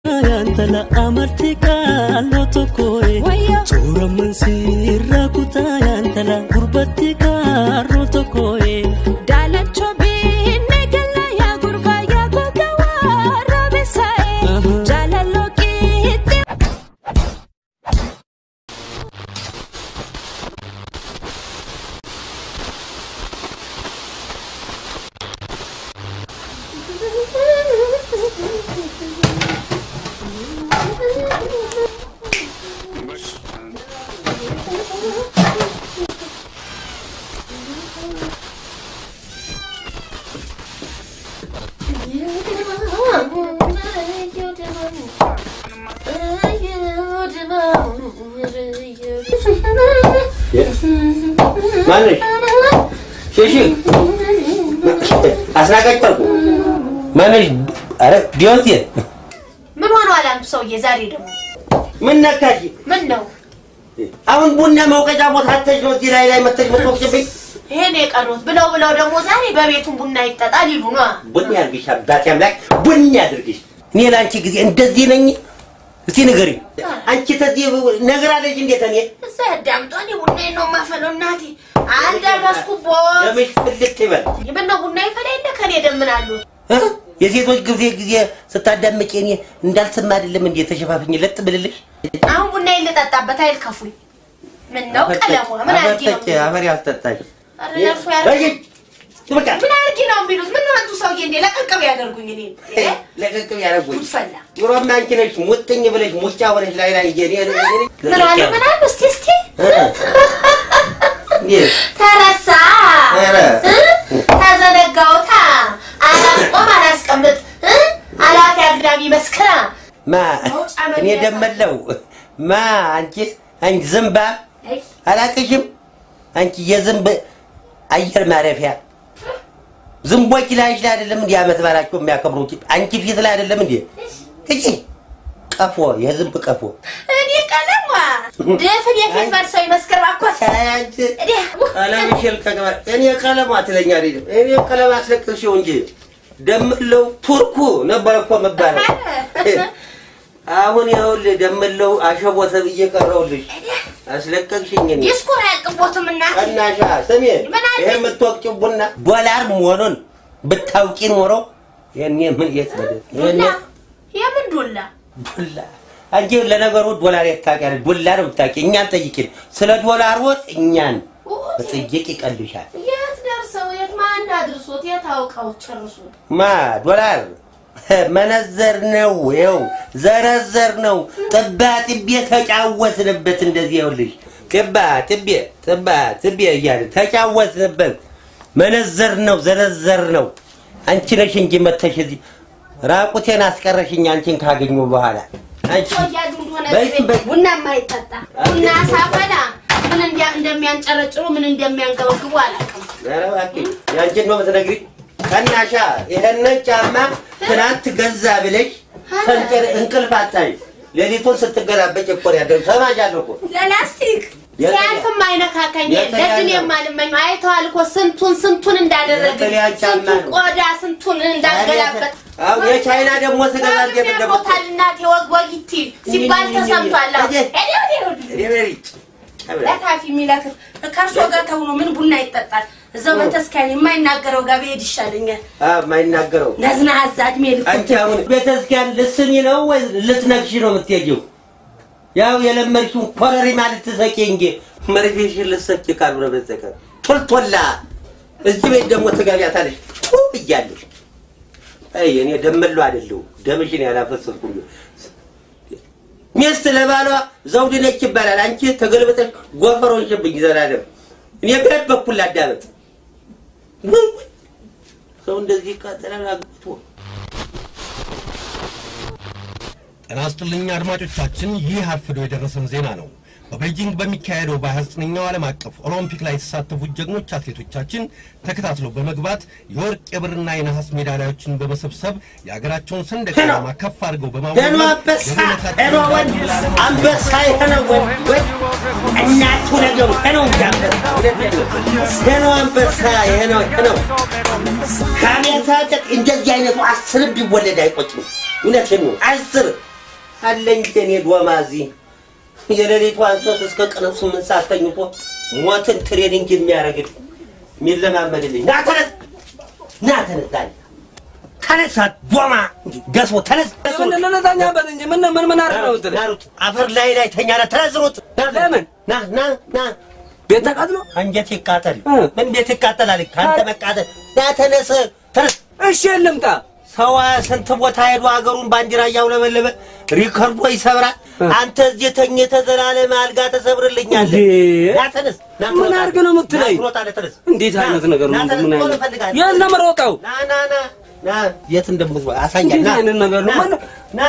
Yantala amartika loto koe Tura mansira kuta yantala gurbatika loto koe Dalan chobi negala ya gurba ya gogawa rabisae Dalan loki Mana? Sesi. Asnakat perku. Mana? Ada dia tiada. من وانا ولا مسوي زاري دم من نكاجي. منو أون بنا موقع جابوت حتى جلو تيراي لاي متج متوق جبي. هنيك أروت بلو دم زاري ببيتهم بنا يتطالي لنا. بنيا بيشاب داتيام لك بنيا دركيش. نيلا أنتي كذي أنت زينني. زين غري. أنتي تدي نغرا لجين جتانية. سهدام تاني بنا إنه ما فلون نادي. عندنا مسكوبات. يا مش فلك كمان. يبنا بنا يفلين كان يدم من علو. ها؟ يزيدوش كذي ستادم مكيني ندال سماد اللي من يتشافني لا تبللش. أهم بنا اللي تتابعتها الكفوي. من نوع كلامه من أرجع. أمري أستطيع. رجل. تبكى. من أرجع بيروز من أنتو سويني لا كم يقدروني. لا كم يقدروني. متفلا. يروح ما أنكنش متني بلش مستعورش لا لا يجري. من على من على بستيستي. ترسا. هذا نجاوتا. أنا أسكمت. على كأقدامي مسكرة. ما. إني دملو. ما أنت زنبا. على كشم. أنت يزنب. أير معرفة. زنبوي كلا إيش لا أدلم دي أمثل علىكم يا كبروتي. أنت في ثلا أدلم دي. كذي. كفو يزنب كفو. إني كلامه. دافن يفيد مرسوي مسكرة أقوى. كلام يشيل كلام. إني كلام ما تلين ياريد. إني كلام أسلك تشونجي. دملو تركو نباركوا مبارك. أهون يقول دملو أشوفه سبيجي كرولش. أسلك كشيني. يسكر هيك بوتو منا. أنا شا سمين. هم توقف بنا. دولار مورون. بتوقين مورو. يعني من يسبب. يا من دولا. دولا. أنجي لنا قرود دولار يتاكل. دولار بتاكل. إنيان تيجي. سلا دولار وات إنيان. بس يجيك كلوشة. درسوت يا تاوكاو تشرسوت ما دولار منزر نو يو زرزر نو تبات بيه تجاوز نبت እንደዚህ ይኸውልሽ تبات بيه يعني تجاوز نبت منزر نو زرزر نو አንቺ ነሽ እንጂ መተሽ እዚህ ራቁቴን አስቀረሽኝ አንቺን ካገኘው በኋላ አንቺ ቡና ማይጠጣ ቡና ሳፈላ ምን እንደሚያንጨረጭሩ ምን እንደሚያንገበግቡ አላውቅም አረባኪ ያንቺን ነው የምትነግሪ ከናሻ ይሄን ጫማ ትናንት ገዛ ብለሽ ሰንጨር እንቅልፍ አጣይ ሌሊቱን ስትገላበጭ እኮ ያደረ ሰማጃለሁ እኮ ለላስቲክ ሲያልፍም አይነካከኝ ለድን የማልመኝ አይተዋል እኮ ስንቱን እንዳደረገ ስንቱን ቆዳ ስንቱን እንዳገላበት አው የቻይና ደግሞ ስገዛል ደግሞ ታልናት ወግወጊቲ ሲባል ተሰምቷል እዴ ለካፊ ሚላክ ከርሶ ጋር ተውኖ ምን ቡና ይጠጣል እዛው በተስካኝ የማይናገረው ጋር በሄድ ይሻለኛል ማይናገረው ነዝና አዛድሜ ልኩ አንቺ አሁን በተስካኝ ልስኒ ነው ወይ ልትነክሽ ነው የምትሄጂው ያው የለመርሽው ኮረሪ ማለት ተሰቂ እንጂ መርፌሽ ልሰቂ ካልብረ በዘከር ቶልቶላ እዚህ ቤት ደግሞ ተጋቢያታለሽ ይያለሽ አይ እኔ ደመሉ አይደለም ደምሽን ያላፈሰስኩኝ ሚስት ለባሏ ዘውድ ነች ይባላል አንቺ ተገልብጠሽ ጎፈሮን ሸብኝ ዘላለም እኔ ቤት በኩል አዳመጥ ሰው እንደዚህ ካጠራራ አግብቶ ራስጥልኛ አድማጮቻችን ይህ አርፍዶ የደረሰን ዜና ነው በቤጂንግ በሚካሄደው በ29ኛው ዓለም አቀፍ ኦሎምፒክ ላይ የተሳተፉ ጀግኖች አትሌቶቻችን ተከታትለው በመግባት የወርቅ የብርና የነሐስ ሜዳሊያዎችን በመሰብሰብ የሀገራቸውን ሰንደቅ ዓላማ ከፍ አድርገው በማውለብለብ አንበሳ ወይ እናቱ ነገሩ ነው አንበሳ ነው ካሜታ እንደዚህ አይነቱ 10 ቢወለድ አይቆጭም እውነቴን ነው 10 አለኝ እኔ ዶማዚ የሌሊቱ አንስቶ እስከ ቀኑ 8 ሰዓት ተኝቶ ሞትን ትሬኒንግ የሚያደርግልኝ የሚለማመድልኝ ና ተነስ ተነስ ዶማ ገሶ ተነስ ምን ነታኛ በእንጂ ምን አርነው ናሩት አፈር ላይ ተኛለ ተነዝሩት ለምን ና ቤት ተቃጥሎ አንጀት ይቃጠል ምን ቤት ይቃጠላል ካንተ መቃጠል ና ተነስ እሺ ልምጣ ሰው ስንት ቦታ ሄዶ ሀገሩን ባንዲራ ያውለበለበ ሪከርዶ ይሰብራል አንተ እዚህ ተኝተህ ዘላለም አልጋ ተሰብርልኛል ና ተነስ ምን አርግ ነው የምትለኝ እንዴት አይነት ነገር ነው ምን አይነት ያለ መሮጣው ና የት እንደምትወጣ አሳያለሁ ና ነገር ነው ና